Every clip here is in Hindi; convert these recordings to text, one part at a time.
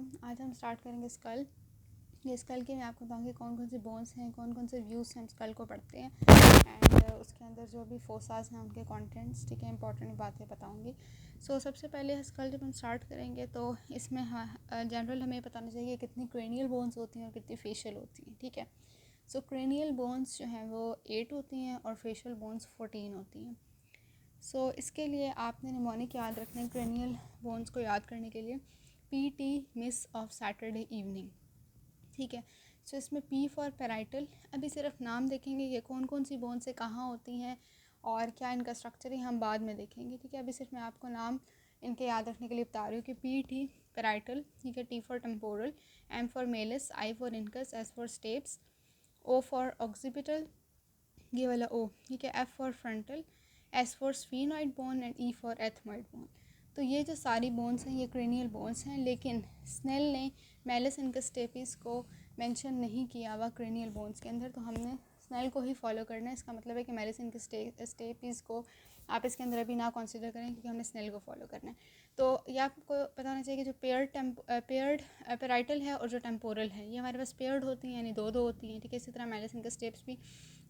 आज हम स्टार्ट करेंगे स्कल। ये स्कल के मैं आपको बताऊंगी कौन कौन से बोन्स हैं, कौन कौन से व्यूज़ हम स्कल को पढ़ते हैं एंड उसके अंदर जो भी फोसास हैं उनके कंटेंट्स, ठीक है, इंपॉर्टेंट बातें बताऊंगी। सबसे पहले स्कल जब हम स्टार्ट करेंगे तो इसमें जनरल हमें बताना चाहिए कितनी क्रेनियल बोन्स होती हैं और कितनी फेशियल होती हैं, ठीक है। क्रेनियल बोन्स जो हैं वो 8 होती हैं और फेशियल बोन्स 14 होती हैं। इसके लिए आपने निमोनिक याद रखना है क्रेनियल बोन्स को याद करने के लिए PT miss of Saturday evening, ठीक है। इसमें P फॉर पैराइटल। अभी सिर्फ नाम देखेंगे ये कौन कौन सी बोन से कहाँ होती हैं और क्या इनका स्ट्रक्चर है हम बाद में देखेंगे, ठीक है। अभी सिर्फ मैं आपको नाम इनके याद रखने के लिए बता रही हूँ कि PT पैराइटल, ठीक है, T for temporal, M for malice, I for incus, S for steps, O for occipital, ये वाला O, ठीक है, F for frontal, S for sphenoid bone and E for ethmoid bone. तो ये जो सारी बोन्स हैं ये क्रेनियल बोन्स हैं, लेकिन स्नेल ने मेलिस इनकस स्टेपिस को मेंशन नहीं किया हुआ क्रेनियल बोन्स के अंदर, तो हमने स्नेल को ही फॉलो करना है। इसका मतलब है कि मेलिस इनकस स्टेपिस को आप इसके अंदर अभी ना कंसिडर करें क्योंकि हमने स्नेल को फॉलो करना है। तो ये आपको पता होना चाहिए कि जो पेयर्ड पैराइटल है और जो टेम्पोरल है ये हमारे पास पेयर्ड होती हैं, यानी दो दो होती हैं, ठीक है। इसी तरह मेलिस इनकस स्टेप्स भी।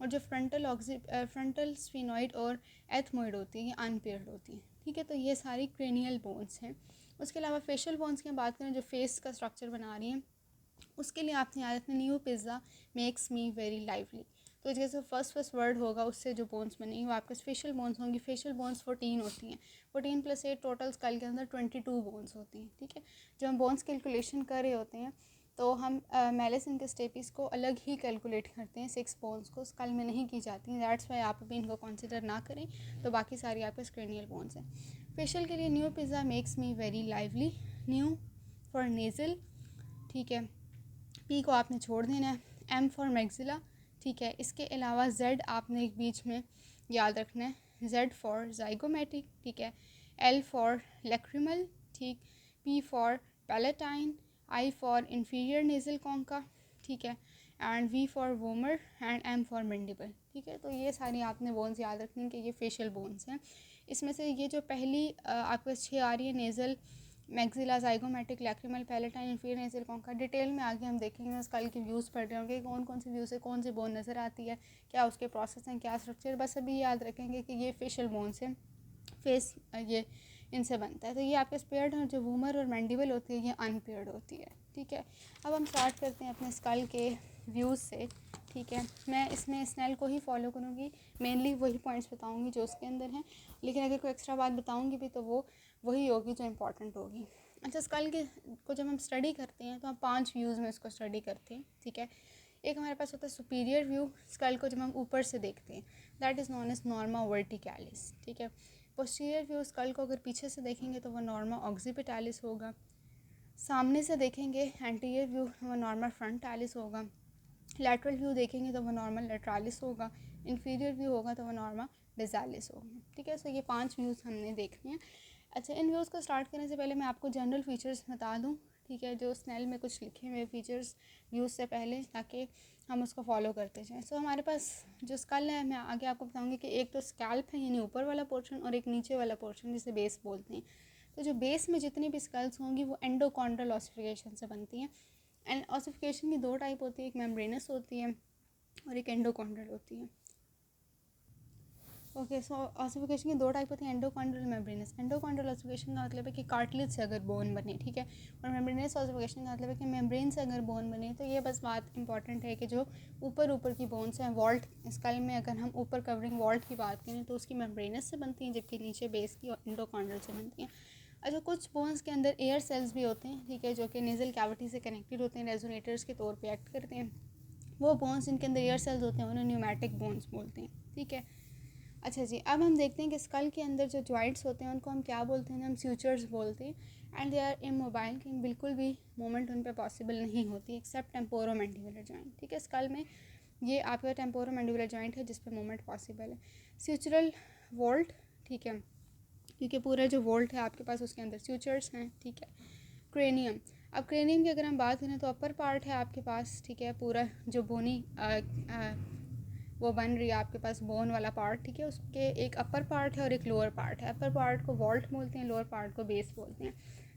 और जो फ्रंटल स्फीनॉइड और एथमॉइड होती हैं ये अनपेयर्ड होती हैं, ठीक है। तो ये सारी क्रेनियल बोन्स हैं। उसके अलावा फेशियल बोन्स की बात करें जो फेस का स्ट्रक्चर बना रही हैं, उसके लिए आपने याद रखना new pizza makes me very lively. तो जैसे फर्स्ट वर्ड होगा उससे जो बोन्स बनेंगी वो आपके फेशियल बोन्स होंगी। फेशियल बोन्स 14 होती हैं, 14 + 8 टोटल स्कल के अंदर 22 बोन्स होती हैं, ठीक है। जब हम बोन्स कैलकुलेशन कर रहे होते हैं तो हम मेलिस इनकस स्टेपिस को अलग ही कैलकुलेट करते हैं, 6 बोन्स को स्कल में नहीं की जाती हैं। दैट्स वाई आप अभी इनको कंसिडर ना करें, तो बाकी सारी आपके क्रेनियल बोन्स हैं। फेशियल के लिए new pizza makes me very lively, new for nasal, ठीक है, P को आपने छोड़ देना है। M फॉर मैक्सिला, ठीक है। इसके अलावा Z आपने एक बीच में याद रखना है, Z फॉर जाइगोमेटिक, ठीक है। L फॉर लैक्रिमल, ठीक। P for palatine, I for inferior nasal concha, ठीक है, and V for vomer and M for mandible, ठीक है। तो ये सारी आपने बोन्स याद रखनी है कि ये फेशियल बोन्स हैं। इसमें से ये जो पहली आपके पास 6 आ रही है, nasal, maxilla, zygomatic, lacrimal, palatine, inferior nasal concha, detail में आगे हम देखेंगे। स्कल के व्यूज़ पढ़ रहे होंगे कौन कौन से व्यूज़ से कौन सी बोन नज़र आती है, क्या उसके प्रोसेस हैं, क्या स्ट्रक्चर। बस अभी याद रखेंगे कि ये फेशियल बोन्स हैं, फेस ये इनसे बनता है। तो ये आपके पेयर्ड हैं, जो वूमर और मैंडिबल होती है ये अनपेयर्ड होती है, ठीक है। अब हम स्टार्ट करते हैं अपने स्कल के व्यूज़ से, ठीक है। मैं इसमें स्नेल को ही फॉलो करूँगी, मेनली वही पॉइंट्स बताऊँगी जो उसके अंदर हैं, लेकिन अगर कोई एक्स्ट्रा बात बताऊँगी भी तो वो वही होगी जो इम्पॉर्टेंट होगी। अच्छा, स्कल के को जब हम स्टडी करते हैं तो हम 5 व्यूज़ में इसको स्टडी करते हैं, ठीक है। एक हमारे पास होता है सुपीरियर व्यू, स्कल को जब हम ऊपर से देखते हैं, that is known as norma verticalis, ठीक है। पोस्टीरियर व्यू, स्कल को अगर पीछे से देखेंगे तो वो नॉर्मा ऑक्सीपिटालिस होगा। सामने से देखेंगे एंटीरियर व्यू वो नॉर्मा फ्रंटालिस होगा। लैटरल व्यू देखेंगे तो वो नॉर्मल लेटरालिस होगा। इन्फीरियर व्यू होगा तो वो नॉर्मा डिजालिस होगा, ठीक है। ये 5 व्यूज़ हमने देखने हैं। अच्छा, इन व्यूज़ को स्टार्ट करने से पहले मैं आपको जनरल फीचर्स बता दूं, ठीक है, जो स्नेल में कुछ लिखे हुए फीचर्स व्यूज़ से पहले, ताकि हम उसको फॉलो करते जाएँ। हमारे पास जो स्कल है, मैं आगे आपको बताऊंगी कि एक तो स्कैल्प है यानी ऊपर वाला पोर्शन और एक नीचे वाला पोर्शन जिसे बेस बोलते हैं। तो जो बेस में जितनी भी स्कल्स होंगी वो एंडोकॉन्ड्रल ऑसिफिकेशन से बनती हैं। एंड ऑसिफिकेशन की 2 टाइप होती है, एक मेम्ब्रेनस होती है और एक एंडोकॉन्ड्रल होती है। ओके, ऑसिफिकेशन की 2 टाइप होती है, एंडोकॉन्ड्रल, मेम्ब्रेनस। एंडोकॉन्ड्रल ऑसिफिकेशन का मतलब है कि कार्टिलेज से अगर बोन बने, ठीक है, और मेम्ब्रेनस ऑसिफिकेशन का मतलब है कि मेम्ब्रेन से अगर बोन बने। तो ये बस बात इंपॉर्टेंट है कि जो ऊपर की बोन्स हैं, वॉल्ट स्कल में अगर हम ऊपर कवरिंग वॉल्ट की बात करें तो उसकी मेम्ब्रेनस से बनती हैं, जबकि नीचे बेस की एंडोकॉन्ड्रल से बनती हैं। अच्छा, कुछ बोन्स के अंदर एयर सेल्स भी होते हैं, ठीक है, जो कि नेज़ल कैविटी से कनेक्टेड होते हैं, रेजोनेटर्स के तौर पे एक्ट करते हैं। वो बोन्स जिनके अंदर एयर सेल्स होते हैं उन्हें न्यूमैटिक बोन्स बोलते हैं, ठीक है। अच्छा जी, अब हम देखते हैं कि स्कल के अंदर जो जॉइंट्स होते हैं उनको हम क्या बोलते हैं, हम स्यूचर्स बोलते हैं। एंड दे आर इमोबाइल, कि बिल्कुल भी मूवमेंट उन पर पॉसिबल नहीं होती एक्सेप्ट टेम्पोरोमैंडिबुलर जॉइंट, ठीक है। स्कल में ये आपका टेम्पोरोमैंडिबुलर जॉइंट है जिस पर मूवमेंट पॉसिबल है। स्यूचरल वोल्ट, ठीक है, क्योंकि पूरा जो वोल्ट है आपके पास उसके अंदर स्यूचर्स हैं, ठीक है। क्रेनियम, अब क्रेनियम की अगर हम बात करें तो अपर पार्ट है आपके पास, ठीक है, पूरा जो बोनी वो बन रही है आपके पास बोन वाला पार्ट, ठीक है। उसके एक अपर पार्ट है और एक लोअर पार्ट है। अपर पार्ट को वॉल्ट बोलते हैं, लोअर पार्ट को बेस बोलते हैं।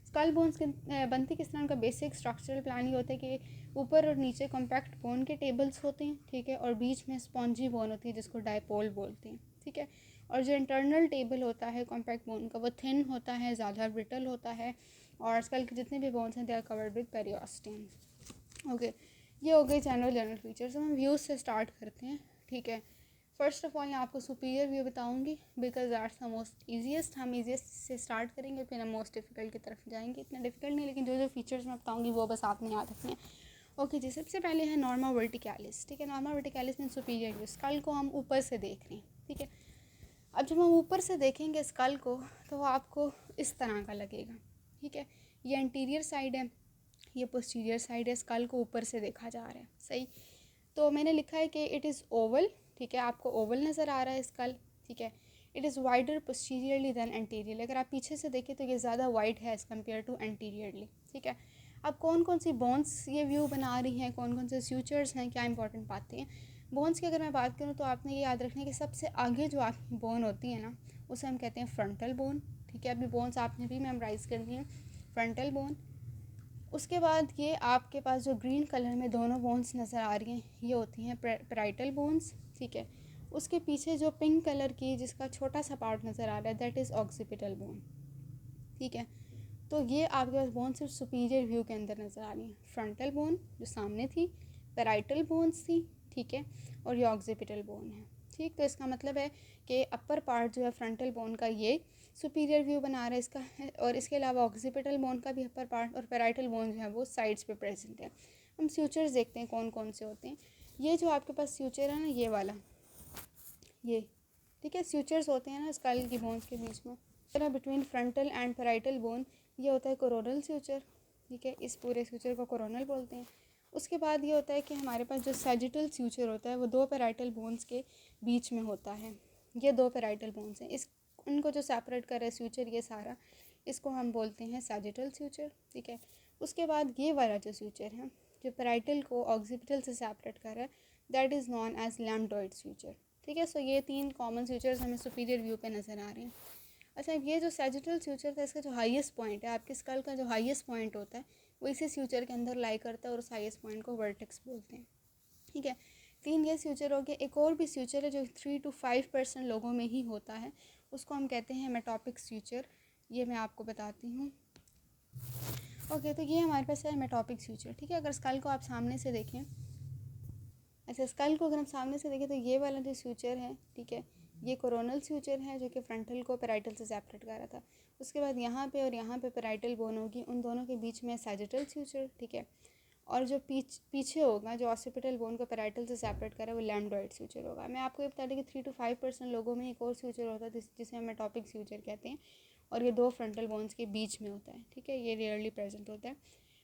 स्कल बोन्स बनती किस तरह, उनका बेसिक स्ट्रक्चरल प्लान ये होता है कि ऊपर और नीचे कॉम्पैक्ट बोन के टेबल्स होते हैं, ठीक है, और बीच में स्पॉन्जी बोन होती है जिसको डायपोल बोलते हैं, ठीक है। और जो इंटरनल टेबल होता है कॉम्पैक्ट बोन का वो थिन होता है, ज़्यादा ब्रिटल होता है, और स्कल के जितने भी बोन्स हैं they are covered with periosteum. Okay, ये हो गई जनरल फीचर्स। हम व्यूज़ से स्टार्ट करते हैं, ठीक है। फर्स्ट ऑफ ऑल मैं आपको सुपीरियर व्यू बताऊंगी because that's the most easiest. हम ईजीएस्ट से स्टार्ट करेंगे फिर हम मोस्ट डिफ़िकल्ट की तरफ जाएंगे। इतना डिफिकल्ट नहीं, लेकिन जो जो फीचर्स मैं बताऊंगी वो बस आपने याद रखने हैं। ओके जी, सबसे पहले है नॉर्मा वर्टिकैलिस, ठीक है। नॉर्मा वर्टिकैलिस में सुपीरियर व्यू, स्कल को हम ऊपर से देख रहे हैं, ठीक है। अब जब हम ऊपर से देखेंगे स्कल को तो वो आपको इस तरह का लगेगा, ठीक है। ये एंटीरियर साइड है, ये पोस्टीरियर साइड है, स्कल को ऊपर से देखा जा रहा है, सही। तो मैंने लिखा है कि इट इज़ ओवल, ठीक है, आपको ओवल नज़र आ रहा है स्कल, ठीक है। It is wider posteriorly than anteriorly, अगर आप पीछे से देखें तो ये ज़्यादा वाइड है एज़ कम्पेयर टू एंटीरियरली, ठीक है। अब कौन कौन सी बोन्स ये व्यू बना रही हैं, कौन कौन से फ्यूचर्स हैं, क्या इंपॉर्टेंट बातें हैं। बोन्स की अगर मैं बात करूँ तो आपने ये याद रखना है कि सबसे आगे जो आपकी बोन होती है ना उसे हम कहते हैं फ्रंटल बोन, ठीक है। अभी बोन्स आपने भी मेमोराइज़ करनी है, फ्रंटल बोन। उसके बाद ये आपके पास जो ग्रीन कलर में दोनों बोन्स नज़र आ रही हैं ये होती हैं पैराइटल बोन्स, ठीक है। उसके पीछे जो पिंक कलर की जिसका छोटा सा पार्ट नज़र आ रहा है दैट इज़ ऑक्सीपिटल बोन, ठीक है। तो ये आपके पास बोन सिर्फ सुपीरियर व्यू के अंदर नज़र आ रही है। फ्रंटल बोन जो सामने थी, पैराइटल बोन्स थी, ठीक है, और ये ऑक्सीपिटल बोन है, ठीक। तो इसका मतलब है कि अपर पार्ट जो है फ्रंटल बोन का ये सुपीरियर व्यू बना रहा है इसका है, और इसके अलावा ऑक्सीपिटल बोन का भी अपर पार्ट और पैराइटल बोन जो है वो साइड्स पे प्रेजेंट है। हम फ्यूचर्स देखते हैं कौन कौन से होते हैं। ये जो आपके पास फ्यूचर है ना, ये वाला, ये, ठीक है, फ्यूचर्स होते हैं ना स्कल की बोन्स के बीच में, तरह between frontal and parietal bone, ये होता है कोरोनल फ्यूचर, ठीक है। इस पूरे फ्यूचर को कोरोनल बोलते हैं। उसके बाद ये होता है कि हमारे पास जो सैजिटल फ्यूचर होता है वो दो पैराइटल बोन्स के बीच में होता है। ये दो पैराइटल बोन्स हैं, इस उनको जो सेपरेट कर रहा है फ्यूचर ये सारा, इसको हम बोलते हैं सैजिटल फ्यूचर, ठीक है। उसके बाद ये वाला जो फ्यूचर है जो पैराइटल को ऑक्सीपिटल से सेपरेट कर रहा है that is known as lambdoid suture, ठीक है। सो ये तीन कॉमन फ्यूचर्स हमें सुपीरियर व्यू पे नज़र आ रहे हैं। अच्छा, ये जो सैजिटल फ्यूचर था इसका जो हाईएस्ट पॉइंट है, आपके स्कल का जो हाईएस्ट पॉइंट होता है वो इसी फ्यूचर के अंदर लाई करता है और उस हाईएस्ट पॉइंट को वर्टेक्स बोलते हैं, ठीक है। तीन ये फ्यूचर हो गया। एक और भी फ्यूचर है जो 3 to 5% लोगों में ही होता है, उसको हम कहते हैं मेटोपिक फ्यूचर। ये मैं आपको बताती हूँ। ओके, तो ये हमारे पास है मेटोपिक फ्यूचर, ठीक है। अगर स्कल को आप सामने से देखें, अच्छा, स्कल को अगर हम सामने से देखें तो ये वाला जो फ्यूचर है, ठीक है, ये कोरोनल फ्यूचर है जो कि फ्रंटल को पैराइटल से सेपरेट कर रहा था। उसके बाद यहाँ पे और यहाँ पे पैराइटल बोन होगी, उन दोनों के बीच में सैजिटल फ्यूचर, ठीक है। और जो पीछे होगा जो ऑक्सीपिटल बोन को पैराइटल से सेपरेट करा वो लैम्डॉइड फ्यूचर होगा। मैं आपको ये बता दें कि 3 to 5% लोगों में एक और फ्यूचर होता है जिसे हम मेटोपिक फ्यूचर कहते हैं, और ये दो फ्रंटल बोन्स के बीच में होता है, ठीक है। ये रेयरली प्रेजेंट होता है।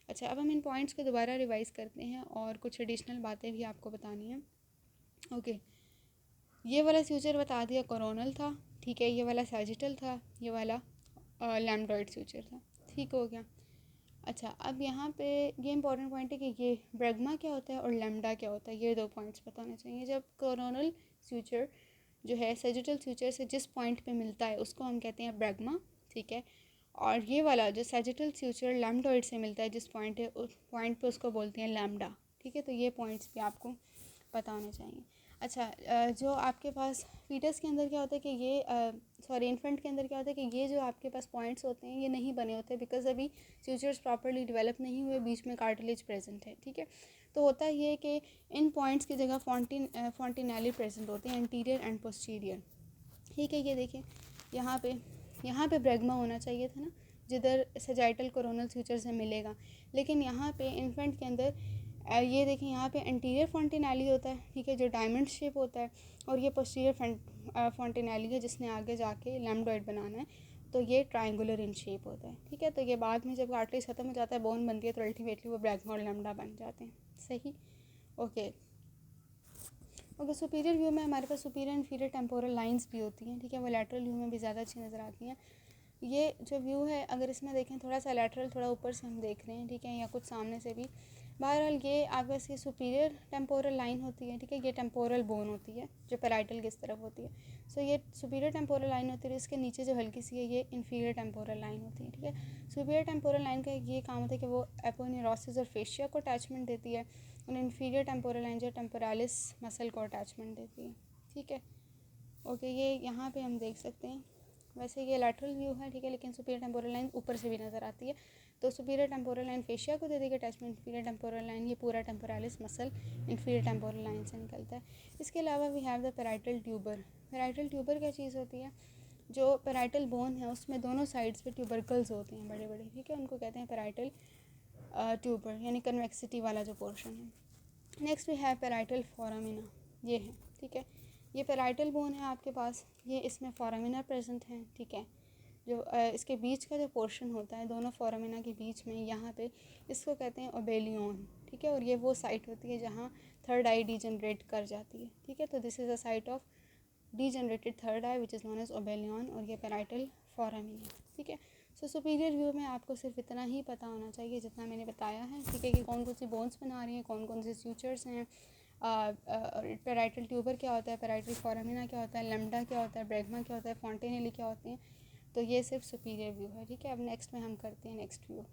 अच्छा, अब हम इन पॉइंट्स को दोबारा रिवाइज़ करते हैं और कुछ एडिशनल बातें भी आपको बतानी है। ओके, ये वाला फ्यूचर बता दिया कोरोनल था, ठीक है। ये वाला सैजिटल था, ये वाला लैम्डॉइड फ्यूचर था, ठीक हो गया। अच्छा, अब यहाँ पे ये इंपॉर्टेंट पॉइंट है कि ये ब्रैग्मा क्या होता है और लैम्डा क्या होता है, ये दो पॉइंट्स पता होने चाहिए। जब कोरोनल फ्यूचर जो है सैजिटल फ्यूचर से जिस पॉइंट पे मिलता है उसको हम कहते हैं ब्रैग्मा, ठीक है। और ये वाला जो सैजिटल फ्यूचर लैम्डॉइड से मिलता है जिस पॉइंट है उस पॉइंट पे उसको बोलते हैं लैम्डा, ठीक है। तो ये पॉइंट्स भी आपको पता होने चाहिए। अच्छा, जो आपके पास फीटस के अंदर क्या होता है कि ये सॉरी इन्फेंट के अंदर क्या होता है कि ये जो आपके पास पॉइंट्स होते हैं ये नहीं बने होते बिकॉज अभी फ्यूचर्स प्रॉपर्ली डेवलप नहीं हुए, बीच में कार्टिलेज प्रेजेंट है, ठीक है। तो होता ये कि इन पॉइंट्स की जगह फॉन्टिनेली प्रेजेंट होते हैं, एंटीरियर एंड पोस्टीरियर, ठीक है। ये देखिए यहाँ पे ब्रैग्मा होना चाहिए था ना, जिधर सजाइटल कोरोनल फ्यूचर से मिलेगा, लेकिन यहाँ पे इन्फेंट के अंदर ये देखें यहाँ पे एंटीरियर फॉन्टिनेली होता है, ठीक है, जो डायमंड शेप होता है, और ये पोस्टीरियर फॉन्टिनेली है जिसने आगे जाके लैम्डॉइड बनाना है, तो ये ट्रायंगुलर इन शेप होता है, ठीक है। तो ये बाद में जब कार्टिलेज खत्म हो जाता है, बोन बनती है, तो अल्टीमेटली वो ब्रैग्मा और लैम्डा बन जाते हैं, सही। ओके सुपीरियर व्यू में हमारे पास सुपीरियर इन्फीरियर टेम्पोरल लाइंस भी होती हैं, ठीक है। वो लैटरल व्यू में भी ज़्यादा अच्छी नज़र आती हैं। ये जो व्यू है अगर इसमें देखें थोड़ा सा लैटरल, थोड़ा ऊपर से हम देख रहे हैं, ठीक है, या कुछ सामने से भी, बहरहाल ये आपका इसकी सुपीरियर टेम्पोरल लाइन होती है, ठीक है, ये टेम्पोरल बोन होती है जो पैराइटल की इस तरफ होती है। सो ये सुपीरियर टेम्पोरल लाइन होती है, इसके नीचे जो हल्की सी है ये इन्फीरियर टेम्पोरल लाइन होती है, ठीक है। सुपीरियर टेम्पोरल लाइन का ये काम होता है कि वो एपोन्यूरोसिस और फेशिया को अटैचमेंट देती है, और इन्फीरियर टेम्पोरल लाइन जो टेम्पोरालिस मसल को अटैचमेंट देती है, ठीक है। ओके, ये यहाँ पे हम देख सकते हैं। वैसे ये लैटरल व्यू है, ठीक है, लेकिन सुपीरियर टेम्पोरल लाइन ऊपर से भी नज़र आती है। तो सुपीरियर टेम्पोरल लाइन फेशिया को दे देगी अटैचमेंट, इन्फीरियर टेम्पोरल लाइन ये पूरा temporalis muscle inferior temporal line से निकलता है। इसके अलावा we have the parietal tuber. Parietal tuber क्या चीज़ होती है? जो पैराइटल बोन है उसमें दोनों साइड्स पे ट्यूबरकल्स होते हैं बड़े बड़े, ठीक है, उनको कहते हैं पैराइटल ट्यूबर, यानी कन्वेक्सिटी वाला जो पोर्शन है। Next we have parietal foramina, ये है, ठीक है, ये पैराइटल बोन है आपके पास, ये इसमें फोरामिना प्रेजेंट है, ठीक है। जो इसके बीच का जो पोर्शन होता है दोनों फोरामिना के बीच में, यहाँ पे इसको कहते हैं ओबेलियन, ठीक है, और ये वो साइट होती है जहाँ थर्ड आई डीजनरेट कर जाती है, ठीक है। तो this is a site of degenerated third eye which is known as obelion, और ये पैराइटल फोरामिना, ठीक है। सो सुपीरियर व्यू में आपको सिर्फ इतना ही पता होना चाहिए जितना मैंने बताया है, ठीक है, कि कौन कौन सी बोन्स बना रही हैं, कौन कौन से फ्यूचर्स हैं, पैराइटल ट्यूबर क्या होता है, पैराइटल फोरामिना क्या होता है, लैम्डा क्या होता है, ब्रैगमा क्या होता है, फॉन्टेनेली क्या होते हैं। तो ये सिर्फ सुपीरियर व्यू है, ठीक है। अब नेक्स्ट में हम करते हैं नेक्स्ट व्यू।